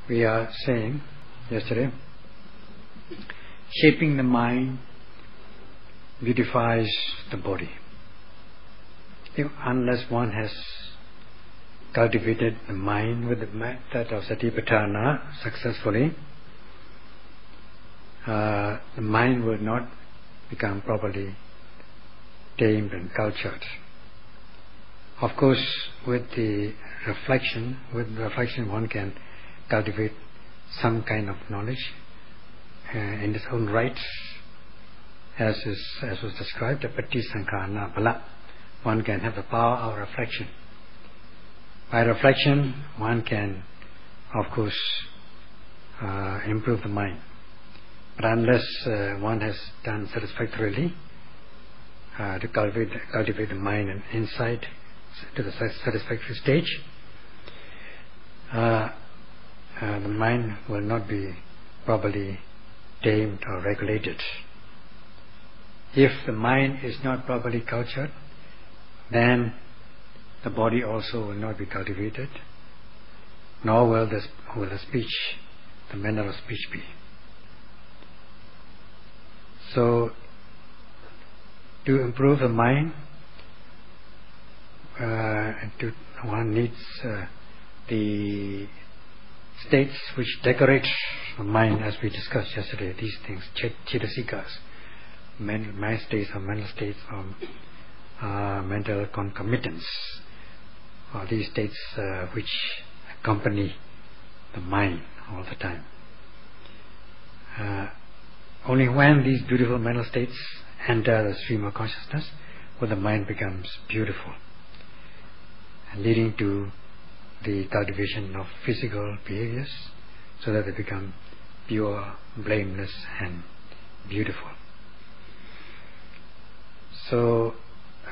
we are saying yesterday, shaping the mind beautifies the body. Unless one has cultivated the mind with the method of Satipatthana successfully, the mind will not become properly tamed and cultured. Of course, with reflection one can cultivate some kind of knowledge in its own right, as was described, the Paṭṭisaṅkharana bala. One can have the power of reflection. By reflection, one can, of course, improve the mind. But unless one has done satisfactorily to cultivate the mind and insight to the satisfactory stage, the mind will not be properly tamed or regulated. If the mind is not properly cultured, then the body also will not be cultivated, nor will the speech, the manner of speech be. So, to improve the mind, one needs the states which decorate the mind, as we discussed yesterday. These things, cetasikas, mind states or mental states or mental concomitants, or these states which accompany the mind all the time. Only when these beautiful mental states enter the stream of consciousness will the mind becomes beautiful, leading to the cultivation of physical behaviors, so that they become pure, blameless and beautiful. So,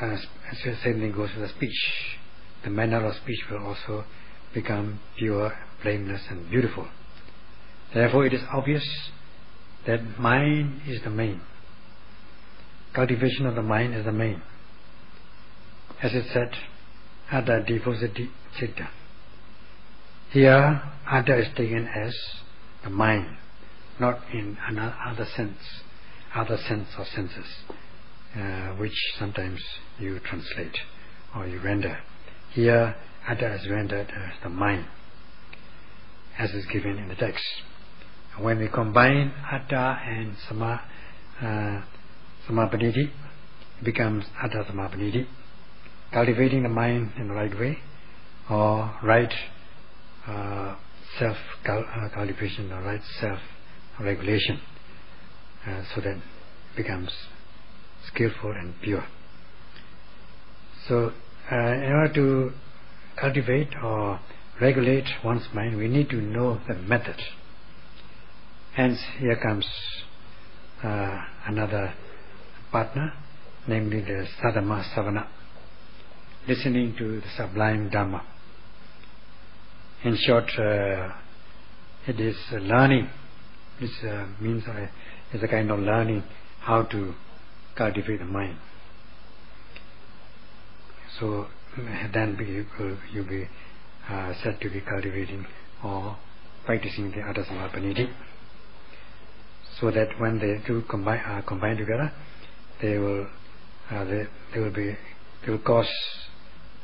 as the same thing goes with the speech. The manner of speech will also become pure, blameless and beautiful. Therefore, it is obvious that mind is the main. Cultivation of the mind is the main. As it said, Atta Depositi Citta. Here, Atta is taken as the mind, not in another sense or senses, which sometimes you translate or you render. Here, Atta is rendered as the mind, as is given in the text. When we combine Atta and Samapaniti, it becomes Atta Samapaniti, cultivating the mind in the right way, or right self-cultivation, or right self-regulation, so that it becomes skillful and pure. So, in order to cultivate or regulate one's mind, we need to know the method. Hence, here comes another partner, namely the Sadhamma Savana, listening to the sublime Dhamma. In short, it is learning. This means it's a kind of learning how to cultivate the mind. So then you'll be said to be cultivating or practicing the Atta Samapaniti, so that when they two combine together, they will cause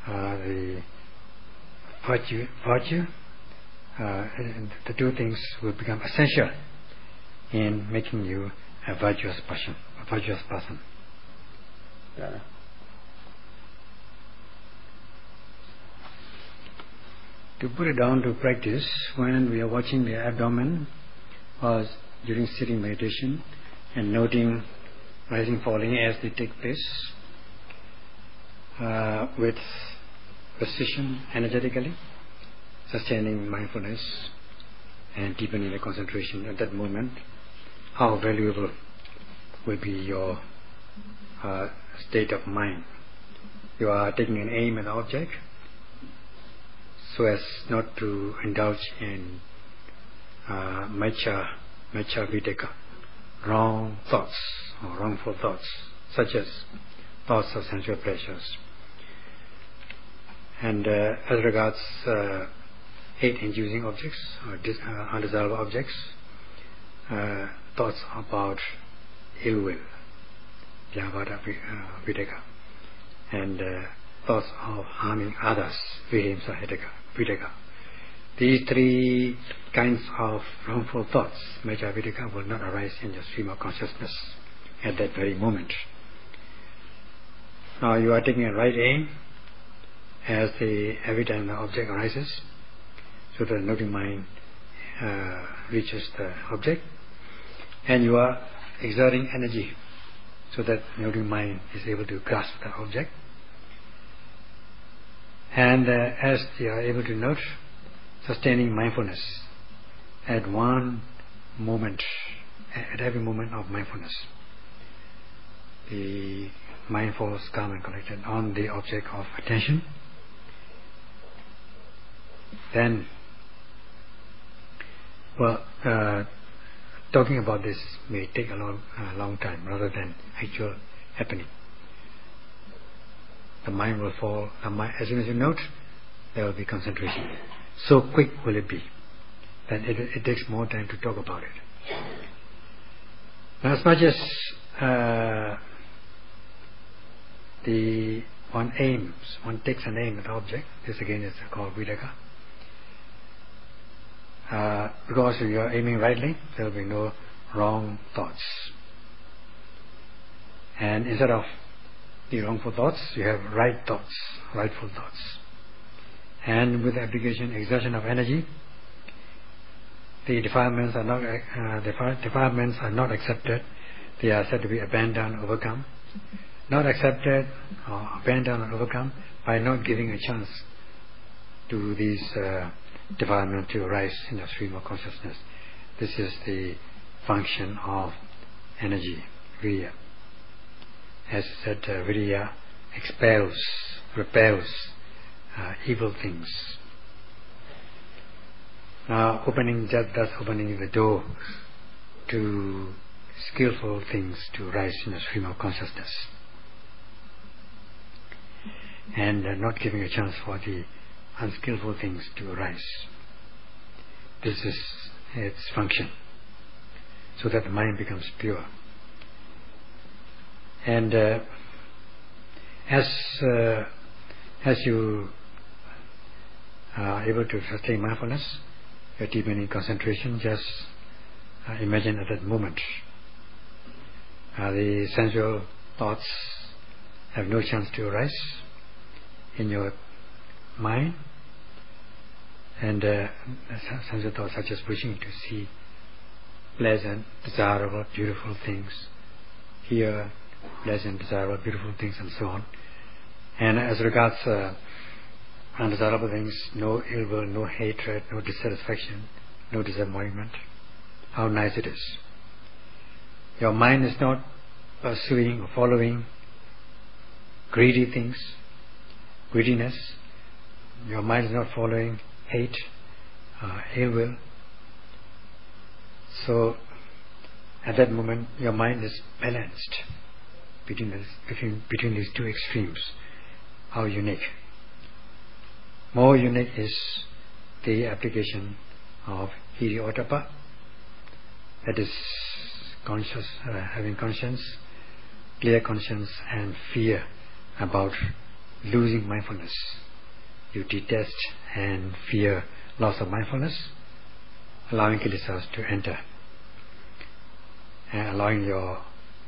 the virtue. The two things will become essential in making you a virtuous person. Yeah. To put it down to practice, when we are watching the abdomen or during sitting meditation and noting rising, falling as they take place, with precision, energetically, sustaining mindfulness and deepening the concentration at that moment, how valuable will be your state of mind. You are taking an aim at an object, so as not to indulge in Mecca Vitaka, wrong thoughts or wrongful thoughts, such as thoughts of sensual pleasures. And as regards hate-inducing objects or undesirable objects, thoughts about ill will, Vyavada Videka, and thoughts of harming others, Vihimsa Videka. These three kinds of wrongful thoughts, Meja Videka, will not arise in your stream of consciousness at that very moment. Now you are taking a right aim as every time the object arises, so that the noting mind reaches the object, and you are exerting energy so that the noting mind is able to grasp the object. And as you are able to note, sustaining mindfulness at one moment, at every moment of mindfulness, the mind falls calm and collected on the object of attention. Then, talking about this may take a long time rather than actual happening. The mind will fall. As soon as you note, there will be concentration. So quick will it be that it takes more time to talk about it. Now, as much as one takes an aim at the object, this again is called Vidaka. Because if you are aiming rightly, there will be no wrong thoughts. And instead of the wrongful thoughts, you have right thoughts, rightful thoughts. And with the application, exertion of energy, the defilements are not accepted. They are said to be abandoned, overcome. Not accepted or abandoned or overcome by not giving a chance to these defilements to arise in the stream of consciousness. This is the function of energy, Virya. As said, Virya expels, repels evil things. Now, opening the door to skillful things to rise in the stream of consciousness, and not giving a chance for the unskillful things to arise. This is its function, so that the mind becomes pure. And as you are able to sustain mindfulness, you're deepening concentration. Just imagine at that moment the sensual thoughts have no chance to arise in your mind, and sensual thoughts such as wishing to see pleasant, desirable, beautiful things, hear pleasant, desirable, beautiful things, and so on. And as regards undesirable things, no ill will, no hatred, no dissatisfaction, no disappointment. How nice it is. Your mind is not pursuing or following greedy things, greediness. Your mind is not following hate, ill will. So at that moment your mind is balanced between these two extremes. How unique. More unique is the application of hiri-ottappa, that is conscious, having conscience, clear conscience, and fear about losing mindfulness. You detest and fear loss of mindfulness, allowing kilesas to enter, and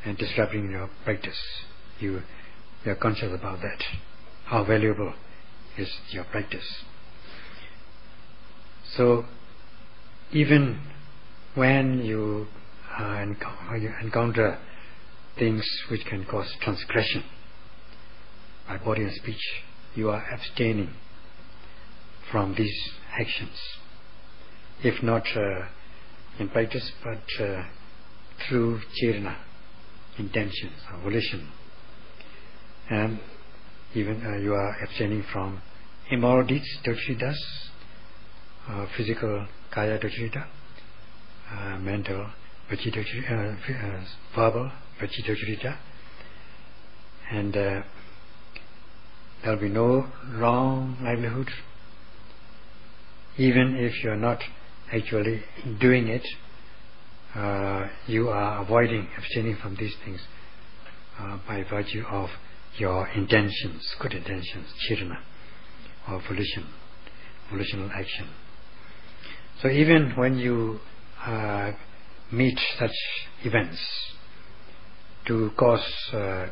and disrupting your practice. You are conscious about that. How valuable is your practice. So even when you encounter things which can cause transgression by body and speech, you are abstaining from these actions, if not in practice, but through cetana, intentions or volition. And even you are abstaining from immoral deeds, dochiritas, physical kaya dochirita, mental verbal dochirita, and there will be no wrong livelihood, even if you are not actually doing it, you are abstaining from these things by virtue of your intentions, good intentions, chirana, or volitional action. So even when you meet such events to cause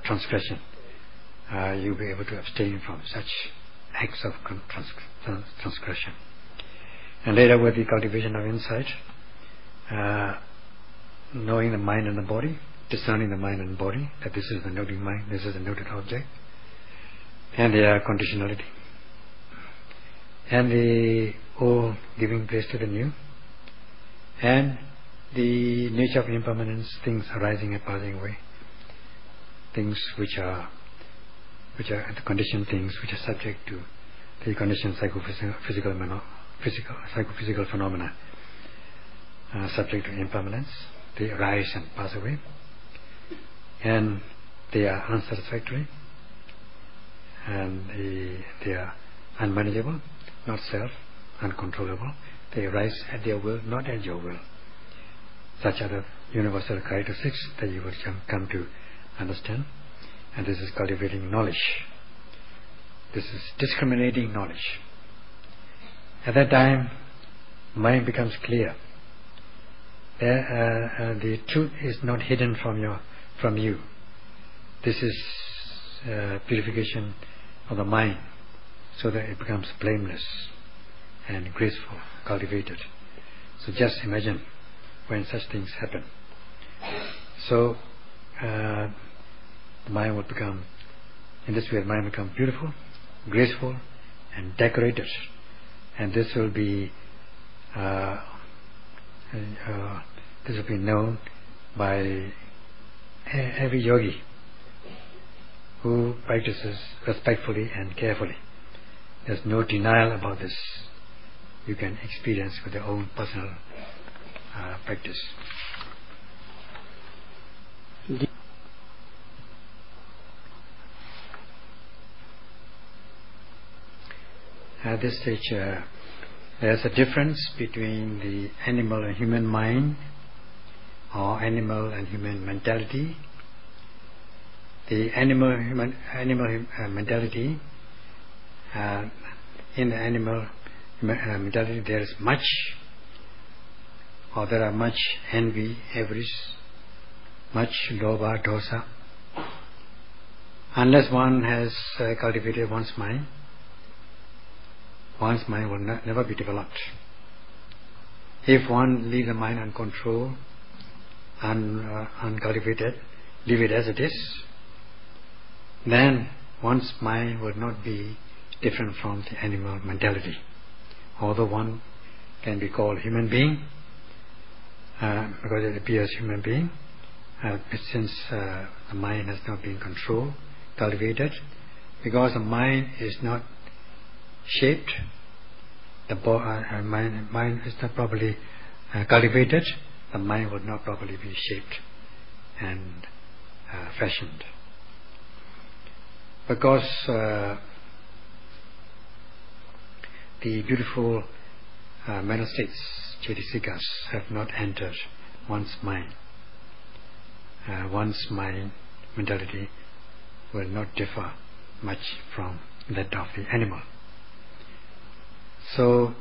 transgression, you'll be able to abstain from such acts of transgression. And later, with the cultivation of insight, knowing the mind and the body, discerning the mind and body, that this is the noting mind, this is the noted object, and their conditionality, and the old giving place to the new, and the nature of impermanence, things arising and passing away, things which are the conditioned things which are subject to the conditioned psychophysical phenomena, subject to impermanence. They arise and pass away, and they are unsatisfactory, and they are unmanageable, not self, uncontrollable. They arise at their will, not at your will. Such are the universal characteristics that you will come to understand. And this is cultivating knowledge. This is discriminating knowledge. At that time, mind becomes clear. The truth is not hidden from you. This is purification of the mind, so that it becomes blameless and graceful, cultivated. So just imagine when such things happen. So the mind will become, in this way, the mind will become beautiful, graceful, and decorated. And this will be known by every yogi who practices respectfully and carefully. There's no denial about this. You can experience with your own personal practice. At this stage, there's a difference between the animal and human mind, or animal and human mentality. The animal mentality, in the animal mentality there is much, or there are much envy, avarice, much lobha, dosa. Unless one has cultivated one's mind will never be developed. If one leaves the mind uncontrolled, uncultivated, leave it as it is, then one's mind will not be different from the animal mentality. Although one can be called human being, because it appears human being, but since the mind has not been controlled, cultivated, because the mind is not shaped, the mind is not properly cultivated, the mind would not properly be shaped and fashioned. Because the beautiful mental states, cetasikas, have not entered one's mind. One's mind mentality will not differ much from that of the animal. So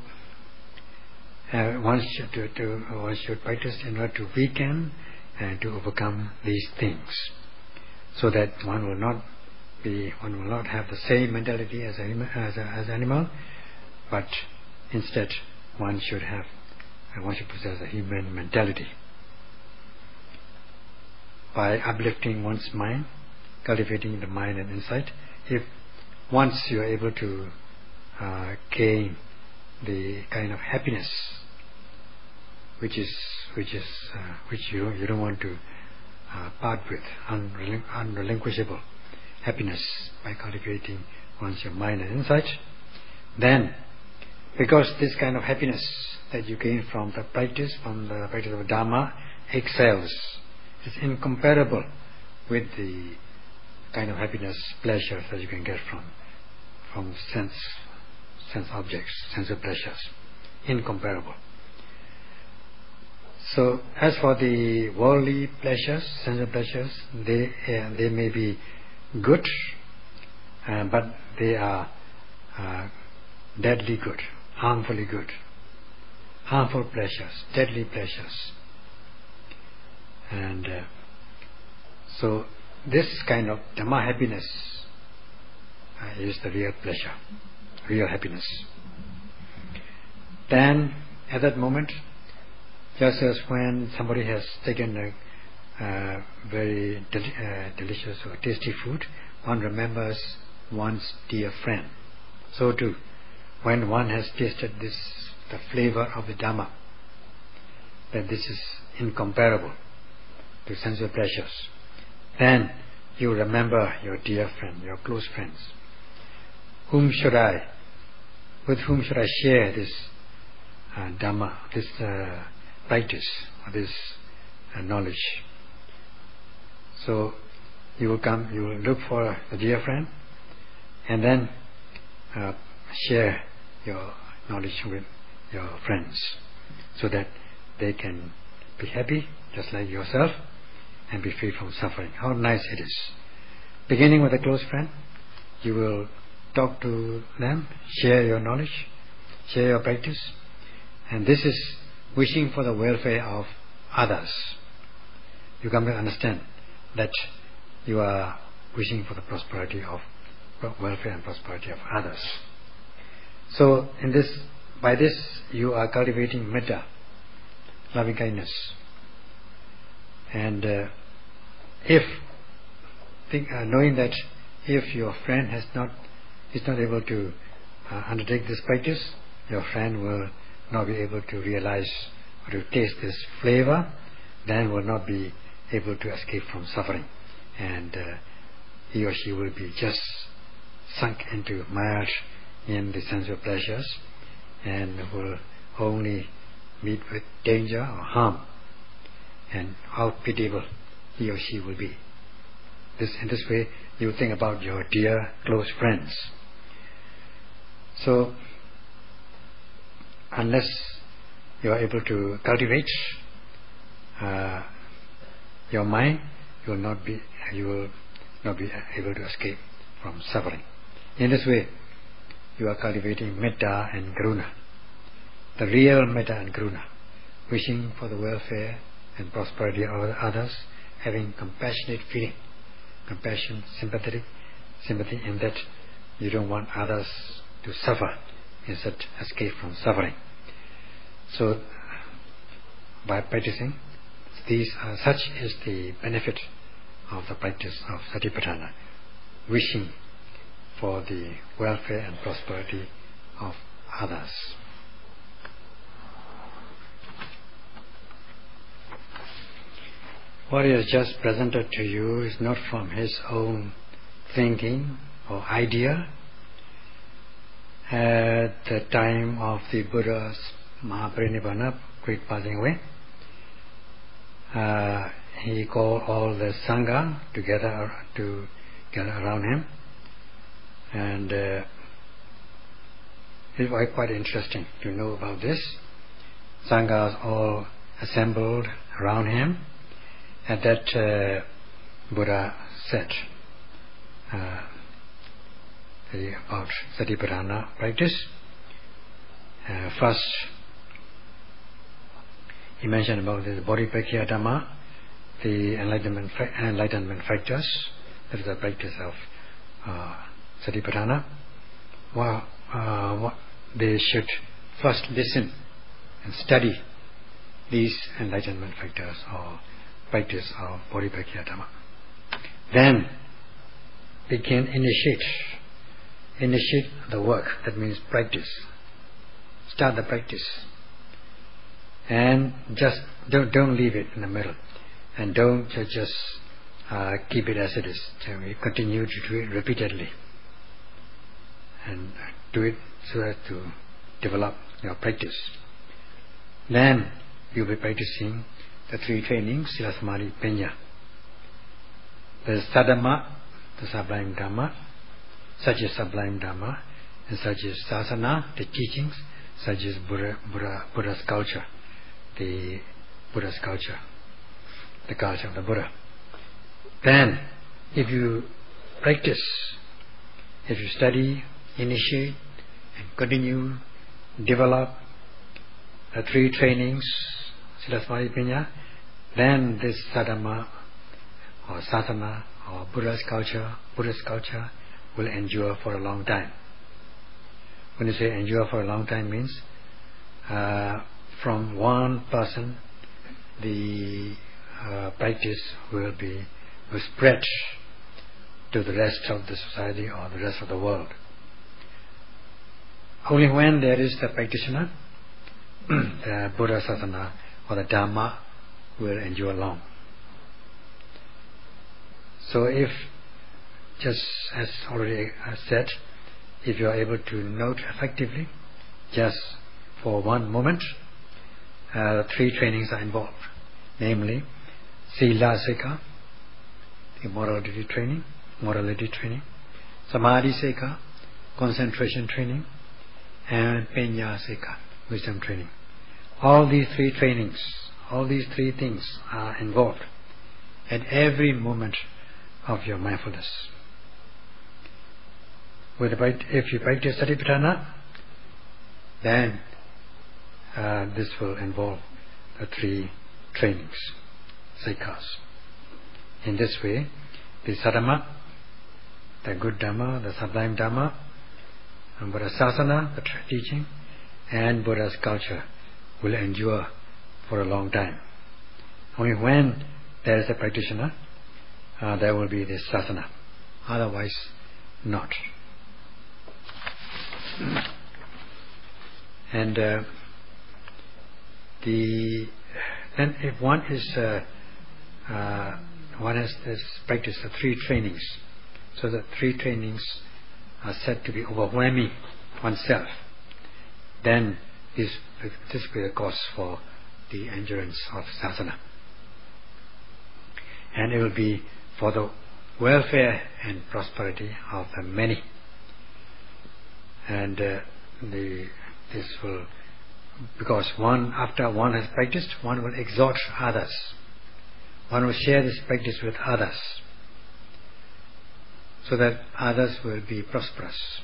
one should practice in order to weaken and to overcome these things, so that one will not have the same mentality as animal, but instead one should possess a human mentality. By uplifting one's mind, cultivating the mind and insight, if once you are able to gain the kind of happiness which you don't want to part with, unrelinquishable happiness, by cultivating one's mind and insight, then because this kind of happiness that you gain from the practice of Dhamma excels, is incomparable with the kind of happiness, pleasure that you can get from sense objects, sense of pleasures. incomparable. So, as for the worldly pleasures, sensual pleasures, they may be good, but they are deadly good, harmfully good, harmful pleasures, deadly pleasures. And so this kind of Dhamma happiness is the real pleasure, real happiness. Then at that moment, just as when somebody has taken a very delicious or tasty food, one remembers one's dear friend. So too, when one has tasted the flavor of the Dhamma, that this is incomparable to sensual pleasures, then you remember your dear friend, your close friends. With whom should I share this Dhamma, this practice, or this knowledge? So you will look for a dear friend, and then share your knowledge with your friends, so that they can be happy just like yourself and be free from suffering. How nice it is. Beginning with a close friend, you will talk to them, share your knowledge, share your practice, and this is wishing for the welfare of others. You come to understand that you are wishing for the prosperity of welfare and prosperity of others. So by this you are cultivating metta, loving kindness. And knowing that if your friend is not able to undertake this practice, your friend will not be able to realize or to taste this flavor, then will not be able to escape from suffering, and he or she will be just sunk into mired in the sensual pleasures, and will only meet with danger or harm. And how pitiable he or she will be. In this way, you think about your dear close friends. So, unless you are able to cultivate your mind, you will not be able to escape from suffering. In this way, you are cultivating metta and karuna, the real metta and karuna, wishing for the welfare and prosperity of others, having compassionate feeling, compassion, sympathy in that you don't want others to suffer, instead escape from suffering. So by practicing such is the benefit of the practice of Satipatthana, wishing for the welfare and prosperity of others. What he has just presented to you is not from his own thinking or idea. At the time of the Buddha's Mahaparinibbana, great passing away, he called all the Sangha together around him, and it was quite interesting to know about this. Sanghas all assembled around him, and that Buddha said about Satipatthana practice. First, he mentioned about the Bodhipakkhiya Dhamma, the enlightenment factors. That is the practice of Satipatthana. They should first listen and study these enlightenment factors or practice of Bodhipakkhiya Dhamma. Then begin initiate the work. That means practice. Start the practice, and just don't leave it in the middle, and don't just keep it as it is. So we continue to do it repeatedly, and do it so as to develop your practice. Then you'll be practicing the three trainings, Sila Samadhi Panya. The Sadhamma, the sublime Dhamma, such as sublime Dhamma, and such as Sasana, the teachings, such as Buddha's culture, the Buddha's culture, the culture of the Buddha. Then, if you practice, if you study, initiate, and continue, develop the 3 trainings, Sila Samadhi Panya, then this sadhana or sadhana or Buddha's culture will endure for a long time. When you say endure for a long time means from one person the practice will spread to the rest of the society or the rest of the world. Only when there is the practitioner, the Buddha sadhana or the Dhamma will endure long. So if, just as already said, if you are able to note effectively, just for one moment, 3 trainings are involved, namely Sila Seka, the morality training, Samadhi Seka, concentration training, and Panya Seka, wisdom training. All these 3 trainings, all these 3 things are involved at every moment of your mindfulness. If you practice Satipatthana, then this will involve the 3 trainings, sekas. In this way, the sadhana, the good Dhamma, the sublime Dhamma, and Buddha's sasana, the teaching, and Buddha's culture will endure for a long time. Only when there is a practitioner, there will be this sasana. Otherwise, not. And then if one has this practice the 3 trainings, so the 3 trainings are said to be overwhelming oneself, then this will be the cause for the endurance of sasana, and it will be for the welfare and prosperity of the many. And this will, because after one has practiced, one will exhort others, one will share this practice with others, so that others will be prosperous,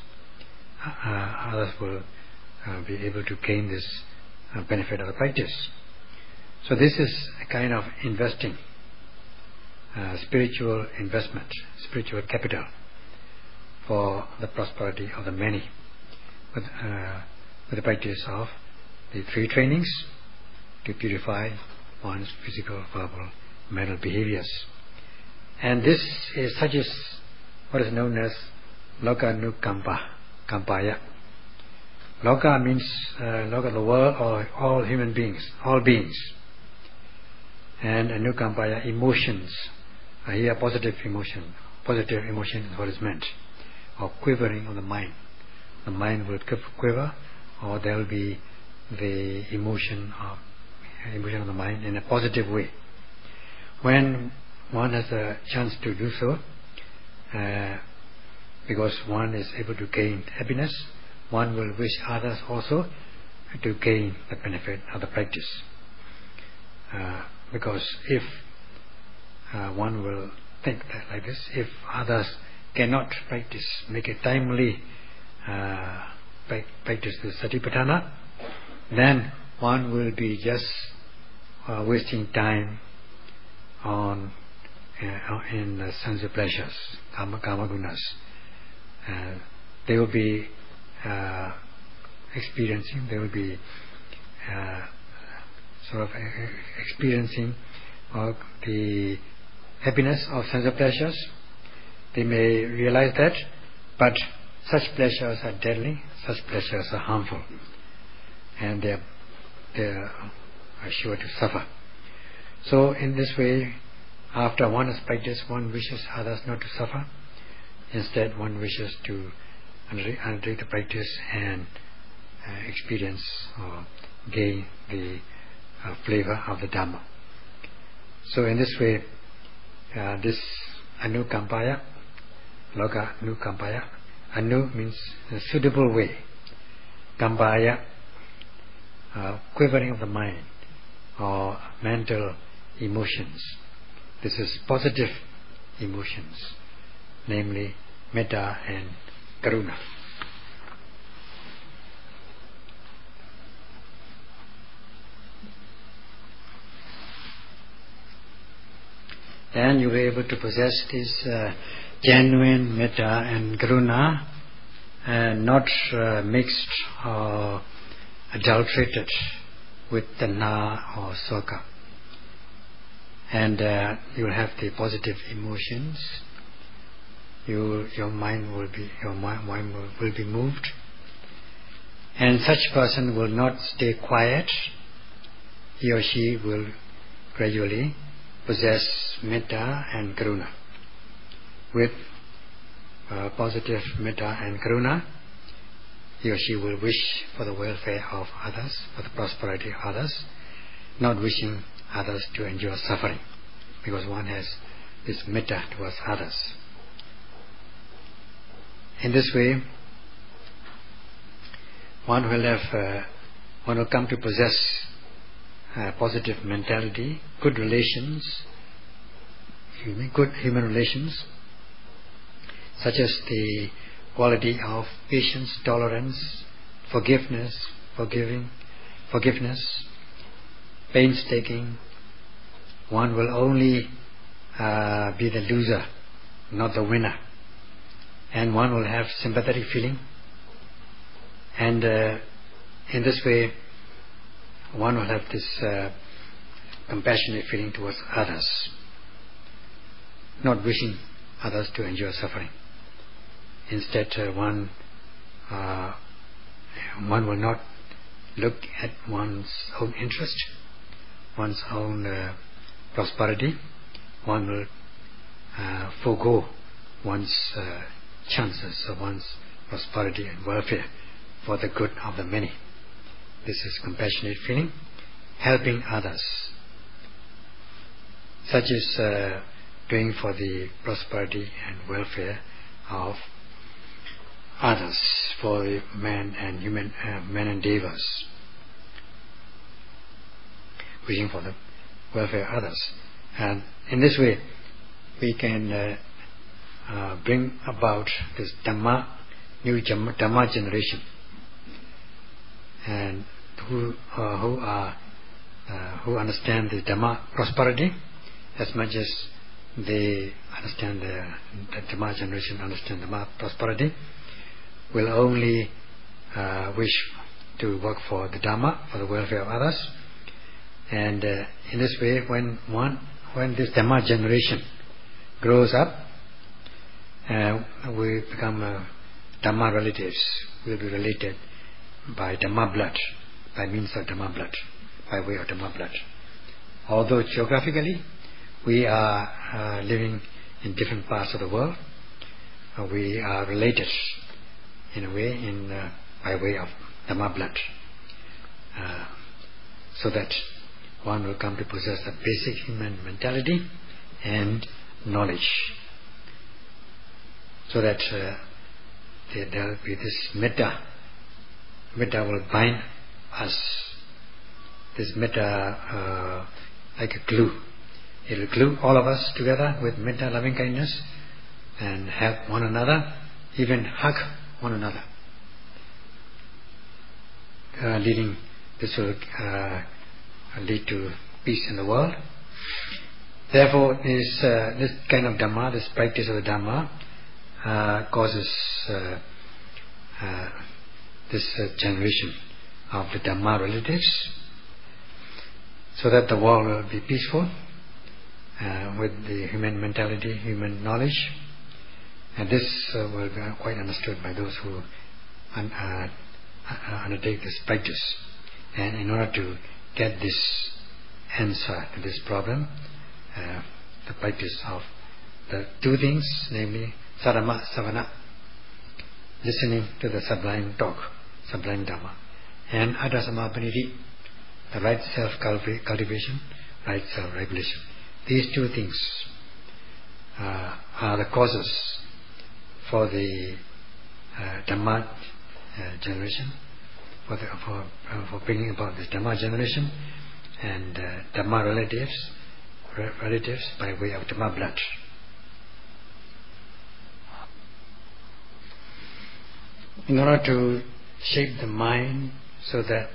others will be able to gain this benefit of the practice. So this is a kind of investing, spiritual investment, spiritual capital for the prosperity of the many, with the practice of the 3 trainings to purify one's physical, verbal, mental behaviors. And this is such as what is known as Lokanukampaya. Loka means Loka, the world, or all human beings, all beings. And Anukampaya, emotions. Here positive emotion is what is meant, or quivering on the mind. The mind will quiver, or there will be the emotion of the mind in a positive way. When one has a chance to do so, because one is able to gain happiness, one will wish others also to gain the benefit of the practice. Because if one will think that like this, if others cannot practice, make a timely practice the Satipatthana, then one will be just wasting time in the sense of pleasures, kama gunas. They will be experiencing the happiness of sense of pleasures. They may realize that, but such pleasures are deadly, such pleasures are harmful, and they are sure to suffer. So in this way, after one has practiced, one wishes others not to suffer. Instead, one wishes to undertake the practice and experience or gain the flavor of the Dhamma. So in this way, this Anukampaya, Loka Anukampaya, Anu means a suitable way, Kampaya quivering of the mind or mental emotions. This is positive emotions, namely metta and karuna. Then you will be able to possess this genuine metta and karuna, not mixed or adulterated with tanha or soka. And you will have the positive emotions. Your mind will be moved, and such person will not stay quiet. He or she will gradually possess metta and karuna. With positive metta and karuna, he or she will wish for the welfare of others, for the prosperity of others, not wishing others to endure suffering, because one has this metta towards others. In this way, one will come to possess positive mentality, good relations, good human relations, such as the quality of patience, tolerance, forgiveness, painstaking. One will only be the loser, not the winner. And one will have sympathetic feeling. And in this way, one will have this compassionate feeling towards others, not wishing others to endure suffering. Instead, one will not look at one's own interest, one's own prosperity. One will forego one's chances of one's prosperity and welfare for the good of the many. This is compassionate feeling, helping others, such as doing for the prosperity and welfare of others, for the men and devas, wishing for the welfare of others. And in this way, we can bring about this Dhamma, new Dhamma generation, and who understand the Dhamma prosperity as much as they understand the Dhamma generation, understand Dhamma prosperity, will only wish to work for the Dhamma, for the welfare of others. And in this way, when this Dhamma generation grows up, we become Dhamma relatives. We will be related by Dhamma blood, by means of Dhamma blood, by way of Dhamma blood. Although geographically we are living in different parts of the world, we are related in a way by way of Dhamma blood, so that one will come to possess a basic human mentality and knowledge, so that there will be this metta. Metta will bind us. This metta like a glue. It will glue all of us together with metta, loving kindness, and help one another, even hug one another. This will lead to peace in the world. Therefore, this kind of Dhamma, this practice of the Dhamma, causes this generation of the Dhamma relatives, so that the world will be peaceful with the human mentality, human knowledge. And this will be quite understood by those who undertake this practice. And in order to get this answer to this problem, the practice of the two things, namely sarama savana, listening to the sublime talk, sublime Dhamma, and adasamapaniti, the right self-cultivation, right self-regulation. These two things are the causes for the Dhamma generation, for bringing about this Dhamma generation and Dhamma relatives by way of Dhamma blood. In order to shape the mind so that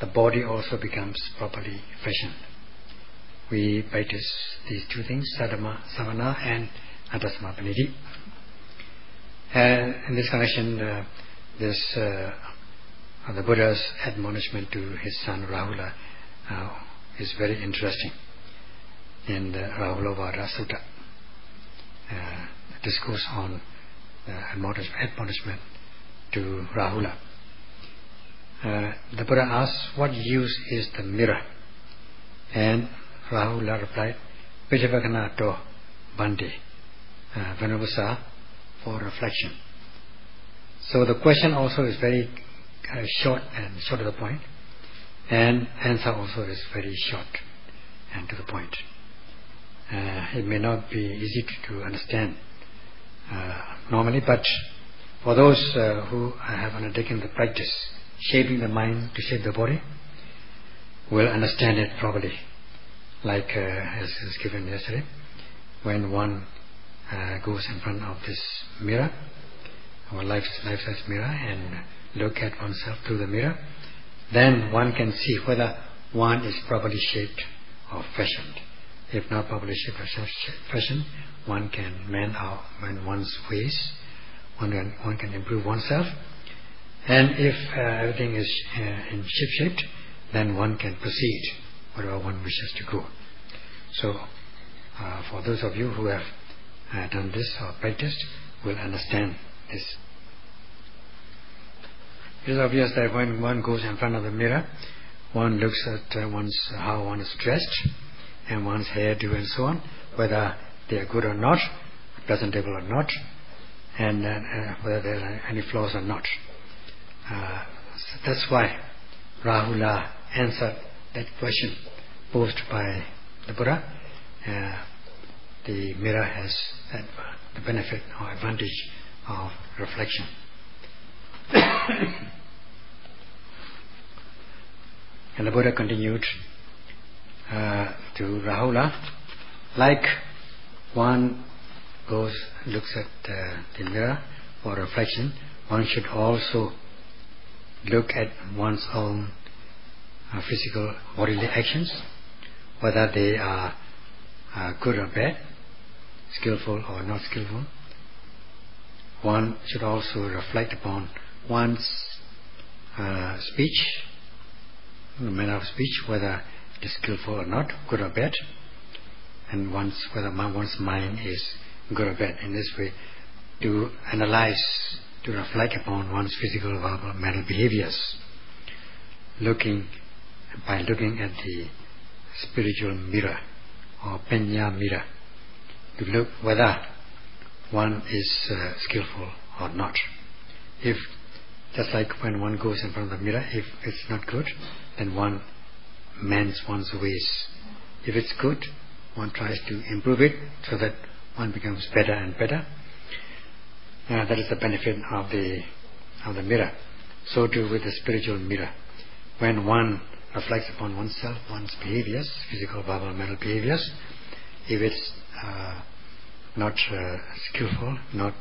the body also becomes properly fashioned, we practice these two things, Sadhamma and Antasammapaniti. And in this connection, the Buddha's admonishment to his son Rahula is very interesting. In the Rahulavada Sutta, discourse on admonishment to Rahula. The Buddha asked, what use is the mirror? And Rahula replied, Vijavaganato Bandi, Vanavasa, for reflection. So the question also is very short and short to the point, and answer also is very short and to the point. It may not be easy to understand normally, but for those who have undertaken the practice, shaping the mind to shape the body, will understand it properly. Like as is given yesterday, when one goes in front of this mirror, or life-size mirror, and look at oneself through the mirror, then one can see whether one is properly shaped or fashioned. If not properly shaped or fashioned, one can mend one's ways, one can improve oneself, and if everything is in ship-shaped, then one can proceed wherever one wishes to go. So, for those of you who have done this or practiced, will understand this. It is obvious that when one goes in front of the mirror, one looks at how one is dressed and one's hairdo and so on, whether they are good or not, presentable or not, and whether there are any flaws or not. So that's why Rahula answered that question posed by the Buddha. The mirror has the benefit or advantage of reflection. And the Buddha continued to Rahula, like one looks at the mirror for reflection, one should also look at one's own physical bodily actions, whether they are good or bad, skillful or not skillful. One should also reflect upon one's speech, the manner of speech, whether it is skillful or not, good or bad, and whether one's mind is good or bad. In this way, to analyze, to reflect upon one's physical, verbal, mental behaviors, by looking at the spiritual mirror or Panya mirror, to look whether one is skillful or not. If, just like when one goes in front of the mirror, if it's not good, then one mends one's ways. If it's good, one tries to improve it so that one becomes better and better. That is the benefit of the mirror. So too with the spiritual mirror. When one reflects upon oneself, one's behaviors, physical, verbal, mental behaviors, if it's not skillful, not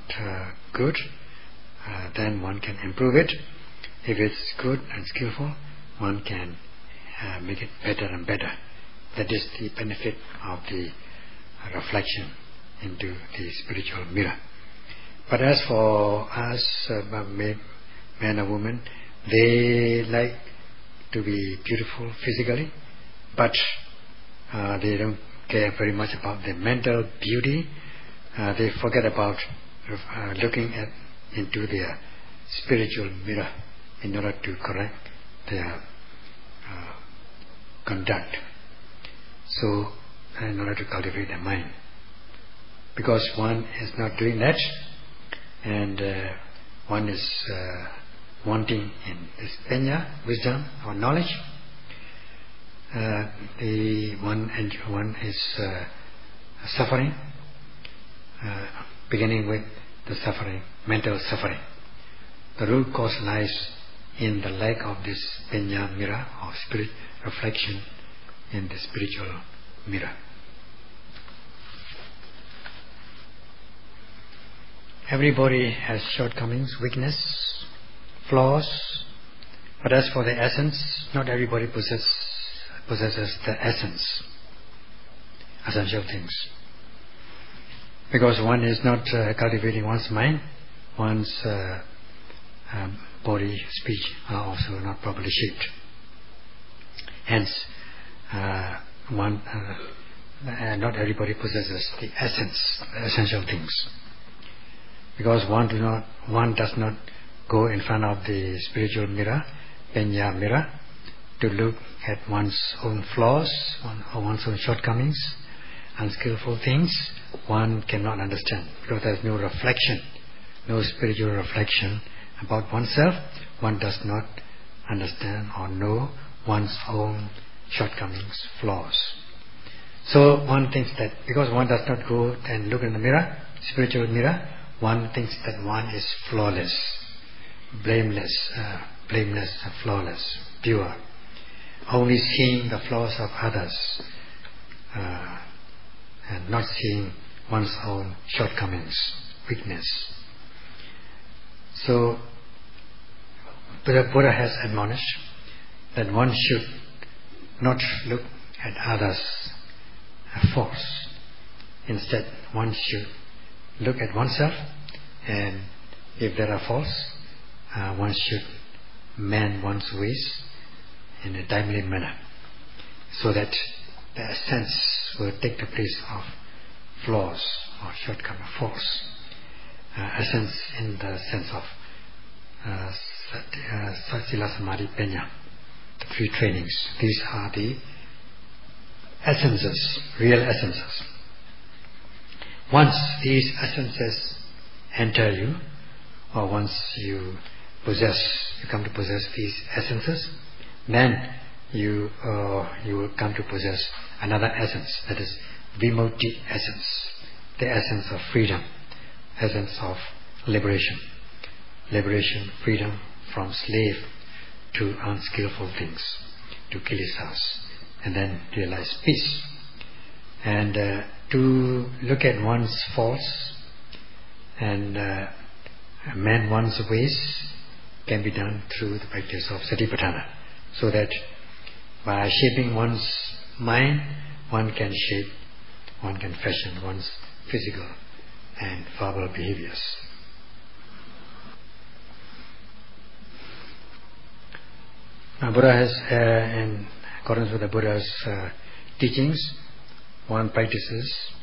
good, then one can improve it. If it's good and skillful, one can make it better and better. That is the benefit of the reflection into the spiritual mirror. But as for us, men or women, they like to be beautiful physically, but they don't care very much about their mental beauty. They forget about looking into their spiritual mirror in order to correct their conduct. So, in order to cultivate their mind. Because one is not doing that, and one is wanting in this penya, wisdom or knowledge, one is suffering, beginning with the suffering, mental suffering. The root cause lies in the lack of this Penya mirror or spirit reflection in the spiritual mirror. Everybody has shortcomings, weakness, flaws, but as for the essence, not everybody possesses the essence, essential things. Because one is not cultivating one's mind, one's body, speech are also not properly shaped. Hence, not everybody possesses the essence, the essential things. Because one does not go in front of the spiritual mirror, Penya mirror, to look at one's own flaws, one's own shortcomings, unskillful things, one cannot understand. Because there is no reflection, no spiritual reflection about oneself, one does not understand or know one's own shortcomings, flaws. So one thinks that because one does not go and look in the mirror, spiritual mirror, one thinks that one is flawless, blameless, flawless, pure, only seeing the flaws of others and not seeing one's own shortcomings, weakness. So the Buddha has admonished that one should not look at others' faults. Instead, one should look at oneself, and if there are faults, one should mend one's ways in a timely manner, so that the essence will take the place of flaws or shortcomings, faults. Essence in the sense of Sila Samadhi Penya, the three trainings. These are the essences, real essences. Once these essences enter you, or once you come to possess these essences, then you will come to possess another essence, that is Vimukti essence, the essence of freedom, essence of liberation, freedom from slave to unskillful things, to kilesas, and then realize peace. And to look at one's faults and mend one's ways can be done through the practice of Satipatthana, so that by shaping one's mind, one can fashion one's physical and verbal behaviors. Now, Buddha has, in accordance with the Buddha's teachings, one practices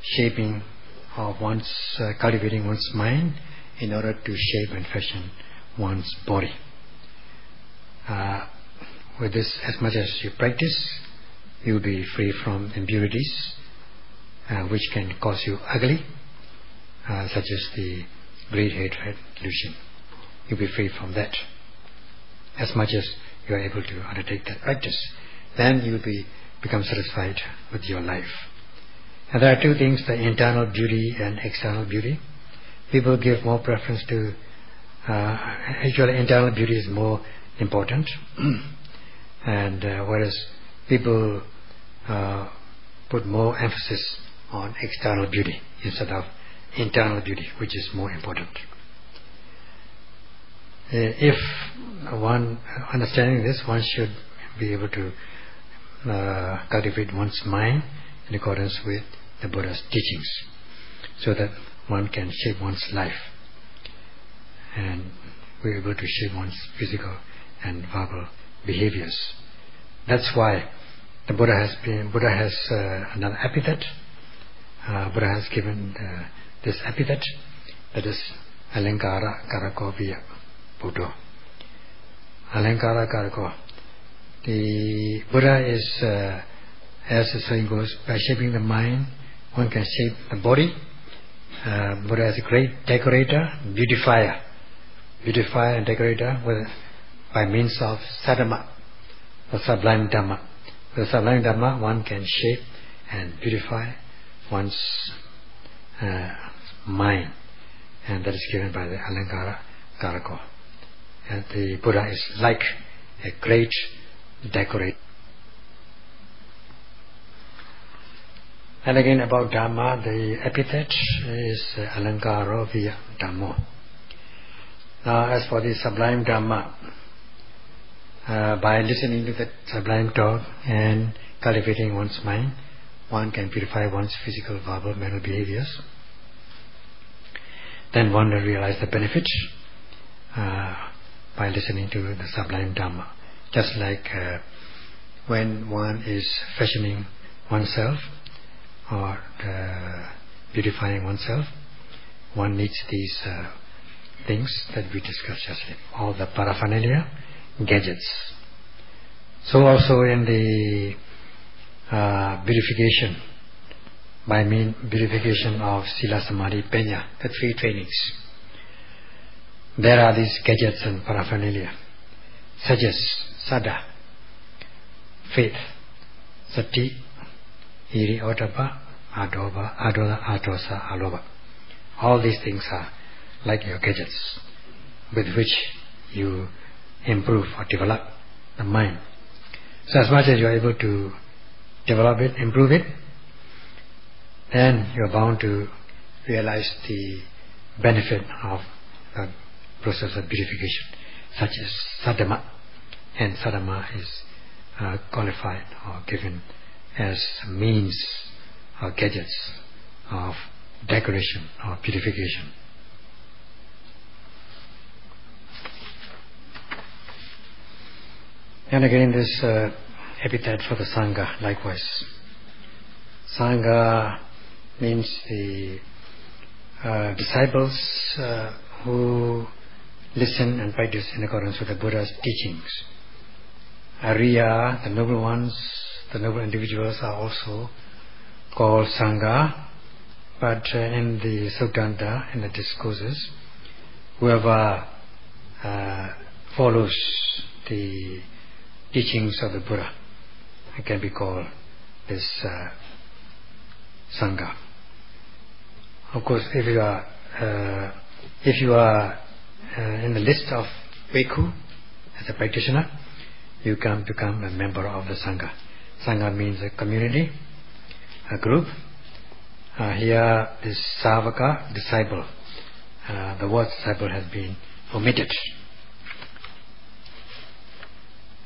shaping of one's, cultivating one's mind in order to shape and fashion one's body. With this, as much as you practice, you will be free from impurities which can cause you ugly, such as the greed, hatred, delusion. You will be free from that. As much as you are able to undertake that practice, then you will become satisfied with your life. And there are two things, the internal beauty and external beauty. People give more preference to, actually internal beauty is more important, and whereas people put more emphasis on external beauty instead of internal beauty, which is more important. If one understanding this, one should be able to cultivate one's mind in accordance with the Buddha's teachings, so that one can shape one's life and be able to shape one's physical and verbal behaviors. That's why the Buddha has another epithet. Buddha has given this epithet, that is Alankara Karako Viya Buddha. Alankara Karako. The Buddha is, as the saying goes, by shaping the mind, one can shape the body. Buddha is a great decorator, beautifier and decorator by means of sadhama, the sublime Dhamma. With the sublime Dhamma, one can shape and beautify one's mind, and that is given by the Alankara Karako. the Buddha is like a great decorator. And again about Dhamma, the epithet is Alankaro via Dhammo. Now as for the sublime Dhamma, by listening to that sublime talk and cultivating one's mind, one can purify one's physical, verbal, mental behaviors. Then one will realize the benefits by listening to the sublime Dhamma. Just like when one is fashioning oneself or beautifying oneself, one needs these things that we discussed yesterday, all the paraphernalia, gadgets. So also in the purification, by purification of Sila, Samadhi, Panya, the three trainings, there are these gadgets and paraphernalia, such as Sada, faith, Sati, Hiri, Ottappa, Adoba, Adoda, Atosa, Aloba. All these things are like your gadgets with which you improve or develop the mind. So as much as you are able to develop it, improve it, then you are bound to realize the benefit of the process of purification, such as Sadhama. And Sadhama is qualified or given as means or gadgets of decoration or purification. And again this epithet for the Sangha, likewise. Sangha means the disciples who listen and practice in accordance with the Buddha's teachings. Ariya, the noble ones, the noble individuals are also called Sangha, but in the Suttanta, in the discourses, whoever follows the teachings of the Buddha can be called this Sangha. Of course, if you are in the list of Bhikkhu as a practitioner, you can become a member of the Sangha. Sangha means a community, a group. Here is Savaka, disciple. The word disciple has been omitted.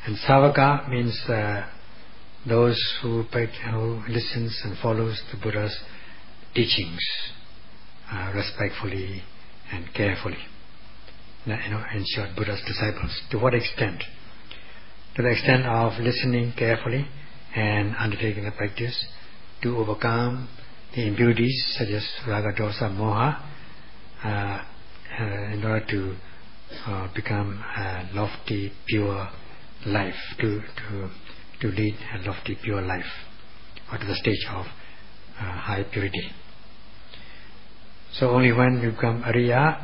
And Savaka means those who listens and follows the Buddha's teachings respectfully and carefully. In short, Buddha's disciples. To what extent? To the extent of listening carefully and undertaking the practice to overcome the impurities such as raga, dosa, moha, in order to become a lofty, pure life, to lead a lofty, pure life, or to the stage of high purity. So only when you become Ariya,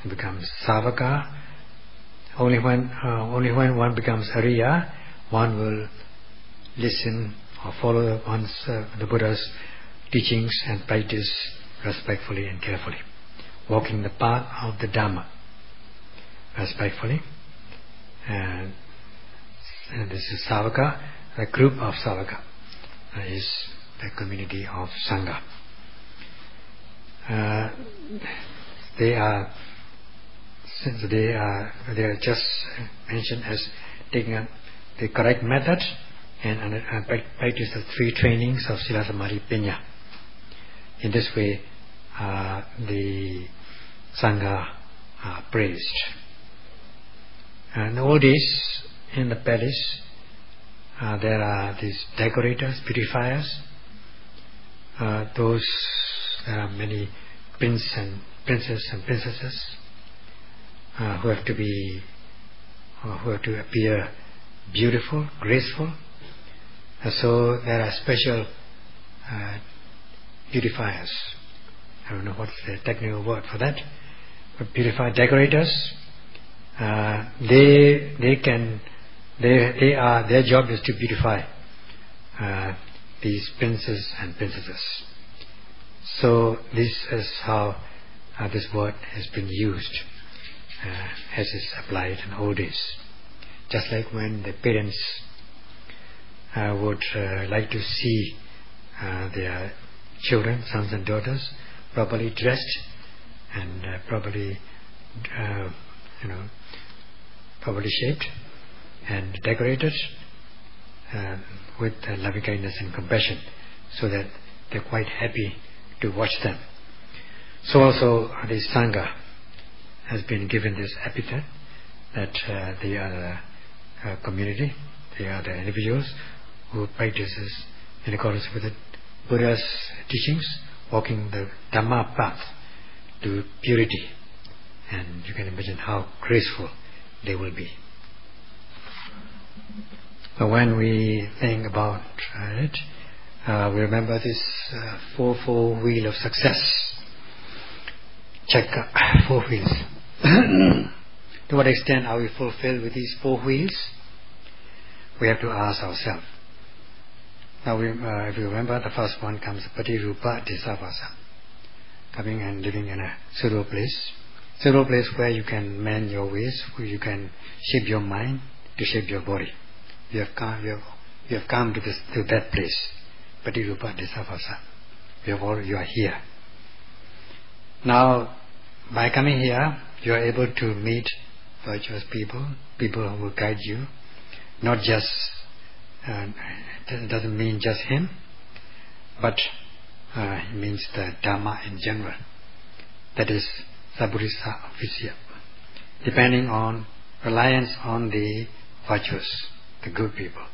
you become Savaka. Only when one becomes Ariya, one will listen or follow the Buddha's teachings and practice respectfully and carefully, walking the path of the Dhamma respectfully. And this is Savaka. The group of Savaka is the community of Sangha. They are just mentioned as taking up the correct method and practice the three trainings of Sila, Samadhi, Panya. In this way, the Sangha are praised. And all days in the palace, there are these decorators, purifiers. There are many princes and princesses who have to appear beautiful, graceful. So there are special purifiers. I don't know what's the technical word for that, but purified decorators. Their job is to beautify these princes and princesses. So this is how this word has been used as is applied in old days. Just like when the parents would like to see their children, sons and daughters, properly dressed and properly shaped and decorated with loving kindness and compassion, so that they're quite happy to watch them. So also the Sangha has been given this epithet that they are the community, they are the individuals who practices in accordance with the Buddha's teachings, walking the Dhamma path to purity. And you can imagine how graceful they will be. So when we think about it, we remember this four wheel of success. Check 4 wheels. To what extent are we fulfilled with these 4 wheels? We have to ask ourselves. Now, if you remember, the first one comes Paṇḍitā Sayadaw, coming and living in a suitable place where you can mend your ways, where you can shape your mind to shape your body. You have come to that place, Paṇḍitā Sayadaw. You are here. Now, by coming here, you are able to meet virtuous people who will guide you. Not just, it doesn't mean just him, but it means the Dhamma in general. That is Sabburisa Visya, depending on reliance on the virtuous, the good people.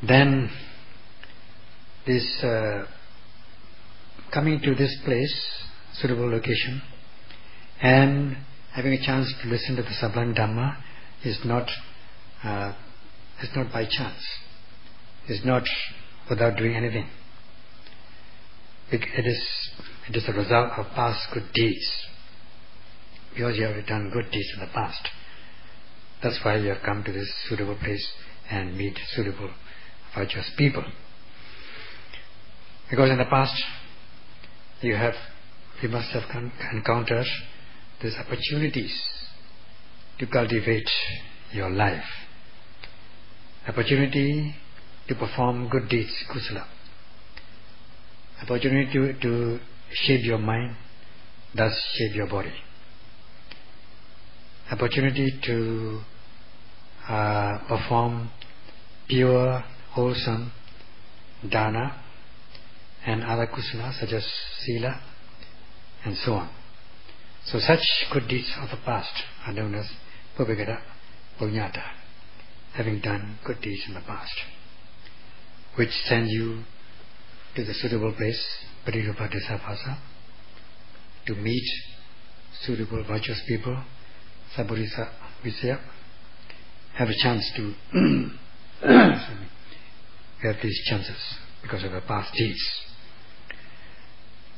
Then this coming to this place, suitable location, and having a chance to listen to the sublime Dhamma is not by chance. It's not without doing anything. It is a result of past good deeds. Because you have done good deeds in the past. That's why you have come to this suitable place and meet suitable virtuous people. Because in the past you must have encountered these opportunities to cultivate your life. Opportunity to perform good deeds, kusala. Opportunity to shape your mind, thus shape your body. Opportunity to perform pure, wholesome dana and other kusala such as sila and so on. So such good deeds of the past are known as Pubbekata Puññata, having done good deeds in the past, which send you to the suitable place, Paṇḍitā Sayadaw, to meet suitable virtuous people, Sabburisa Visya, have a chance to have these chances because of the past deeds.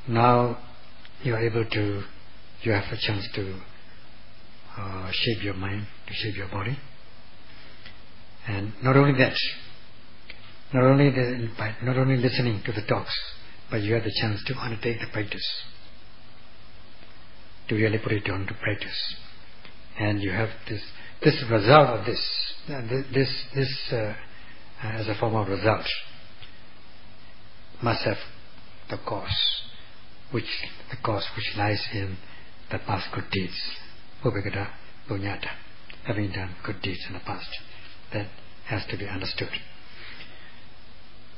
Now you have a chance to shape your mind, to shape your body. And not only that, not only listening to the talks, but you have the chance to undertake the practice, to really put it on to practice. And you have this result of this as a form of result must have the cause which lies in the past good deeds, Pubbekata Puññata, having done good deeds in the past. That has to be understood.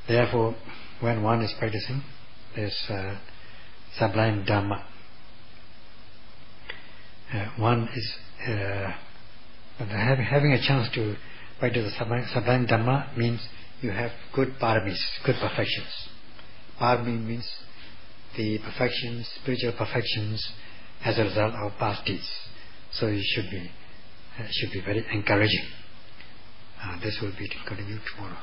Therefore, when one is practicing this sublime Dhamma, one is having a chance to practice the sublime Dhamma means you have good paramis, good perfections. Parami means the perfections, spiritual perfections as a result of past deeds. So it should be very encouraging. This will be continued tomorrow.